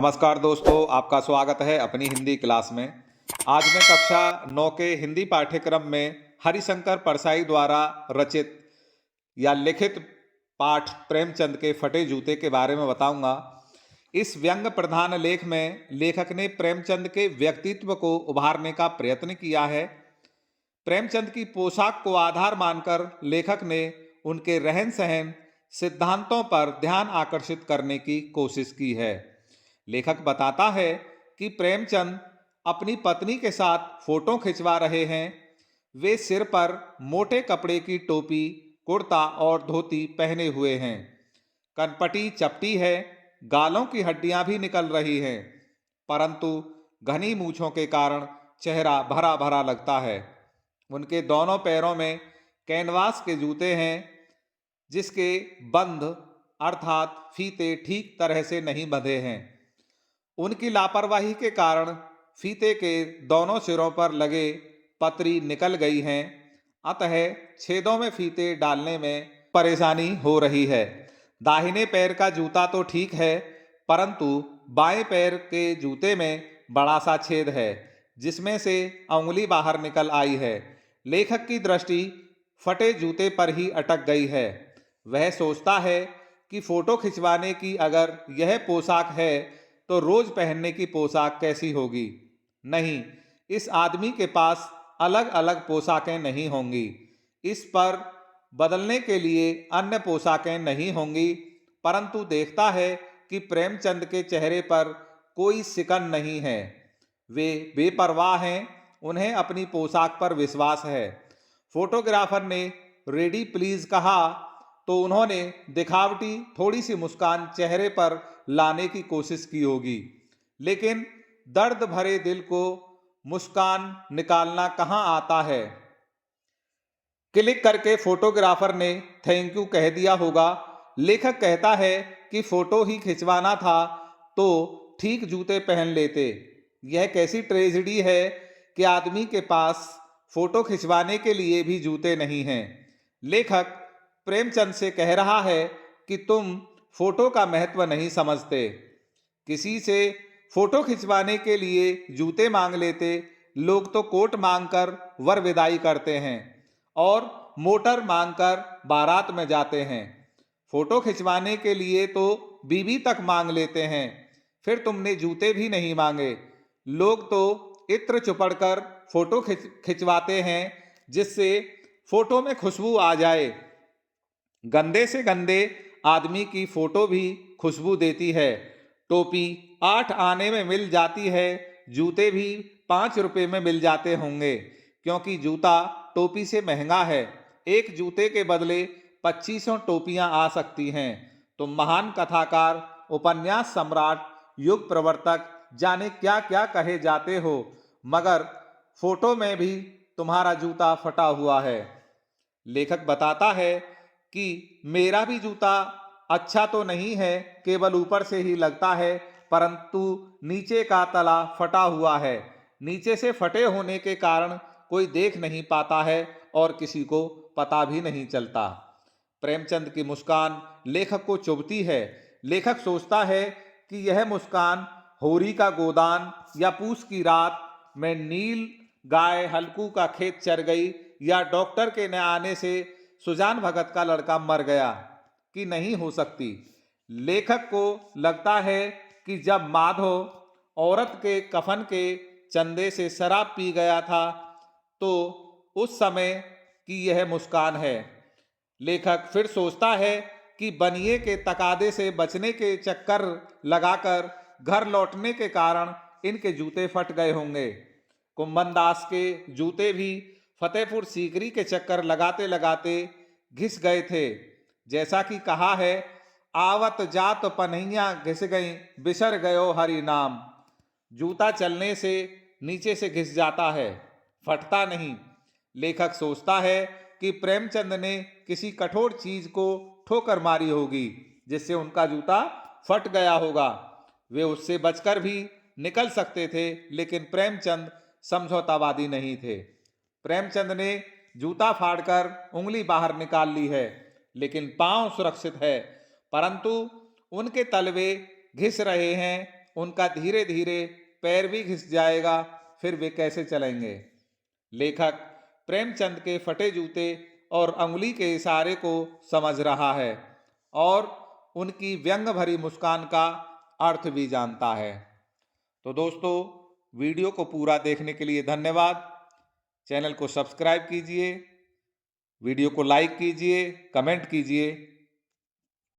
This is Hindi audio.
नमस्कार दोस्तों, आपका स्वागत है अपनी हिंदी क्लास में। आज मैं कक्षा 9 के हिंदी पाठ्यक्रम में हरिशंकर परसाई द्वारा रचित या लिखित पाठ प्रेमचंद के फटे जूते के बारे में बताऊंगा। इस व्यंग प्रधान लेख में लेखक ने प्रेमचंद के व्यक्तित्व को उभारने का प्रयत्न किया है। प्रेमचंद की पोशाक को आधार मानकर लेखक ने उनके रहन सहन सिद्धांतों पर ध्यान आकर्षित करने की कोशिश की है। लेखक बताता है कि प्रेमचंद अपनी पत्नी के साथ फोटो खिंचवा रहे हैं। वे सिर पर मोटे कपड़े की टोपी, कुर्ता और धोती पहने हुए हैं। कनपटी चपटी है, गालों की हड्डियां भी निकल रही हैं, परंतु घनी मूछों के कारण चेहरा भरा भरा लगता है। उनके दोनों पैरों में कैनवास के जूते हैं, जिसके बंध अर्थात फीते ठीक तरह से नहीं बंधे हैं। उनकी लापरवाही के कारण फीते के दोनों सिरों पर लगे पतरी निकल गई हैं, अतः छेदों में फीते डालने में परेशानी हो रही है। दाहिने पैर का जूता तो ठीक है, परंतु बाएं पैर के जूते में बड़ा सा छेद है, जिसमें से उंगली बाहर निकल आई है। लेखक की दृष्टि फटे जूते पर ही अटक गई है। वह सोचता है कि फोटो खिंचवाने की अगर यह पोशाक है तो रोज पहनने की पोशाक कैसी होगी। नहीं, इस आदमी के पास अलग अलग पोशाकें नहीं होंगी। इस पर बदलने के लिए अन्य पोशाकें नहीं होंगी, परंतु देखता है कि प्रेमचंद के चेहरे पर कोई सिकन नहीं है। वे बेपरवाह हैं, उन्हें अपनी पोशाक पर विश्वास है। फोटोग्राफर ने रेडी प्लीज कहा तो उन्होंने दिखावटी थोड़ी सी मुस्कान चेहरे पर लाने की कोशिश की होगी, लेकिन दर्द भरे दिल को मुस्कान निकालना कहाँ आता है। क्लिक करके फोटोग्राफर ने थैंक यू कह दिया होगा। लेखक कहता है कि फोटो ही खिंचवाना था तो ठीक जूते पहन लेते। यह कैसी ट्रेजेडी है कि आदमी के पास फोटो खिंचवाने के लिए भी जूते नहीं हैं। लेखक प्रेमचंद से कह रहा है कि तुम फोटो का महत्व नहीं समझते। किसी से फोटो खिंचवाने के लिए जूते मांग लेते, लोग तो कोट मांगकर वर विदाई करते हैं और मोटर मांगकर बारात में जाते हैं। फोटो खिंचवाने के लिए तो बीवी तक मांग लेते हैं, फिर तुमने जूते भी नहीं मांगे। लोग तो इत्र चुपड़कर फोटो खिंचवाते हैं, जिससे फोटो में खुशबू आ जाए। गंदे से गंदे आदमी की फोटो भी खुशबू देती है। टोपी 8 आने में मिल जाती है, जूते भी 5 रुपए में मिल जाते होंगे, क्योंकि जूता टोपी से महंगा है। एक जूते के बदले 2500 टोपियां आ सकती हैं। तुम महान कथाकार, उपन्यास सम्राट, युग प्रवर्तक, जाने क्या क्या कहे जाते हो, मगर फोटो में भी तुम्हारा जूता फटा हुआ है। लेखक बताता है कि मेरा भी जूता अच्छा तो नहीं है, केवल ऊपर से ही लगता है, परंतु नीचे का तला फटा हुआ है। नीचे से फटे होने के कारण कोई देख नहीं पाता है और किसी को पता भी नहीं चलता। प्रेमचंद की मुस्कान लेखक को चुभती है। लेखक सोचता है कि यह मुस्कान होरी का गोदान या पूस की रात में नील गाय हल्कू का खेत चर गई या डॉक्टर के न आने से सुजान भगत का लड़का मर गया कि नहीं हो सकती। लेखक को लगता है कि जब माधव औरत के कफन के चंदे से शराब पी गया था तो उस समय की यह मुस्कान है। लेखक फिर सोचता है कि बनिए के तकादे से बचने के चक्कर लगाकर घर लौटने के कारण इनके जूते फट गए होंगे। कुंभन दास के जूते भी फतेहपुर सीकरी के चक्कर लगाते लगाते घिस गए थे। जैसा कि कहा है, आवत जात पनहिया घिस गई, बिसर गयो हरि नाम। जूता चलने से नीचे से घिस जाता है, फटता नहीं। लेखक सोचता है कि प्रेमचंद ने किसी कठोर चीज को ठोकर मारी होगी, जिससे उनका जूता फट गया होगा। वे उससे बचकर भी निकल सकते थे, लेकिन प्रेमचंद समझौतावादी नहीं थे। प्रेमचंद ने जूता फाड़कर उंगली बाहर निकाल ली है, लेकिन पांव सुरक्षित है, परंतु उनके तलवे घिस रहे हैं उनका धीरे धीरे पैर भी घिस जाएगा, फिर वे कैसे चलेंगे। लेखक प्रेमचंद के फटे जूते और अंगुली के इशारे को समझ रहा है और उनकी व्यंग भरी मुस्कान का अर्थ भी जानता है। तो दोस्तों, वीडियो को पूरा देखने के लिए धन्यवाद। चैनल को सब्सक्राइब कीजिए, वीडियो को लाइक कीजिए, कमेंट कीजिए